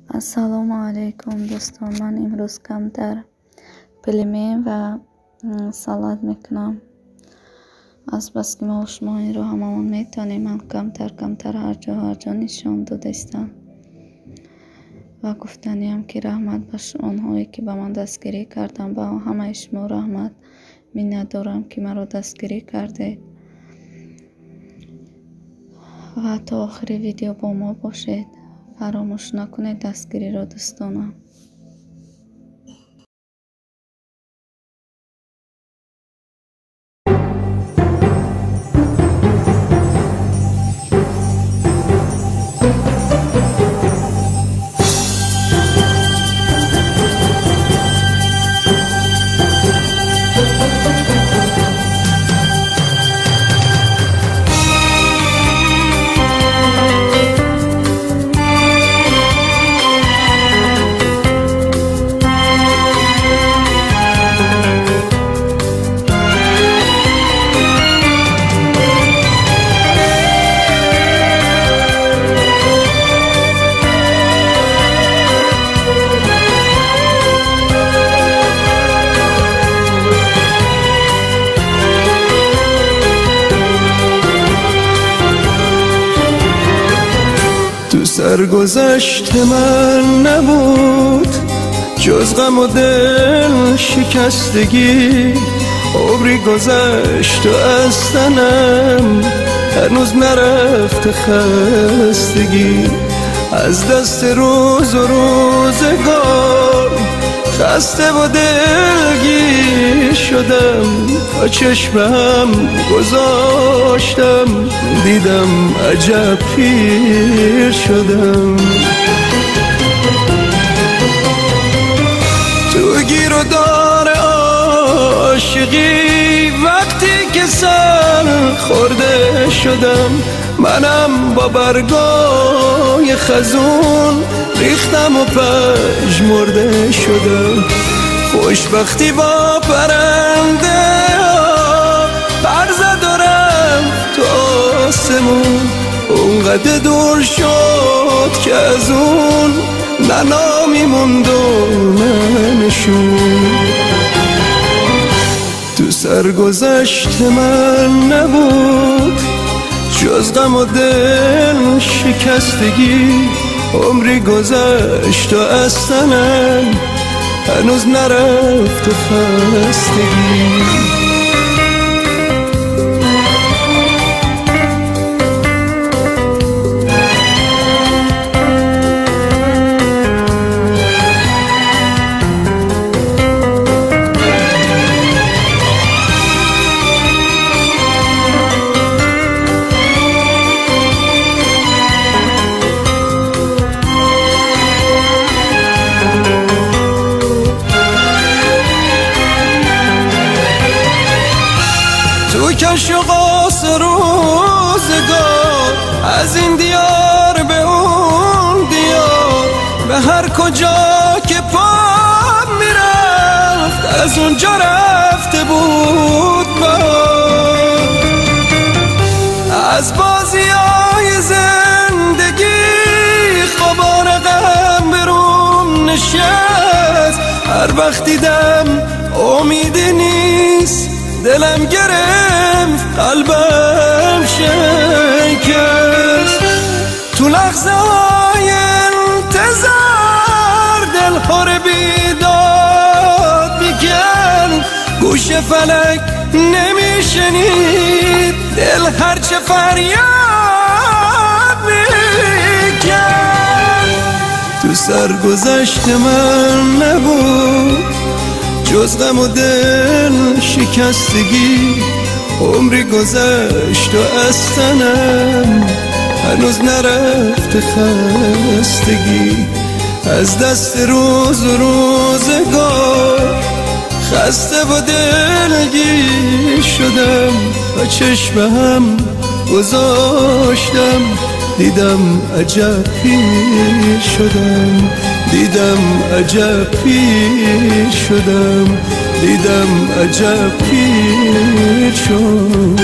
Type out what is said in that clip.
السلام علیکم دوستان، من امروز کمتر پلیمه و سالاد میکنم. از بس که ما و شما این رو هممون میتونیم، من کمتر هر جا نشان دادستم و گفتنیم که رحمت باشه آنهایی که به من دستگیری کردن. با همه شما رحمت منت دارم که مرا دستگیری کرده و تا آخر ویدیو با ما باشید. فراموش نکنید دستگیری را دوستانم. سرگذشت من نبود جز غم و دل شکستگی، عمری گذشت و از تنم هنوز نرفت خستگی. از دست روز و روزگار خسته و دلگیر شدم، تا چشمم گذاشتم دیدم عجب پیر شدم. تو گیر و دار عاشقی وقتی که سر خورده شدم، منم با برگای خزون ریختم و پژمرده شدم. خوشبختی با پرنده پر زد و رفت تو آسمون، اونقدر دور شد که از اون نه نامی موند و نه نشون. تو سرگذشت من نبود جز غم و دل شکستگی، عمری گذشت و از تنم هنوز نرفت خستگی. تو کش و قاس روزگار از این دیار به اون دیار، به هر کجا که پا میرفت از اونجا رفته بود بار. از بازیای زندگی خبار غم به روم نشست، هر وقت دیدم امیدی نیست دلم گرفت قلبم شکست. تو لحظه های انتظار دل پر بیداد میکرد، گوش فلک نمیشنید دل هرچه فریاد میکرد. تو سرگذشت من نبود جز غم و دل شکستگی، عمری گذشت و از تنم هنوز نرفت خستگی. از دست روز و روزگار خسته و دلگیر شدم، و چشمم گذاشتم دیدم عجب پیر شدم، دیدم عجب پیر شدم، دیدم عجب پیر شدم.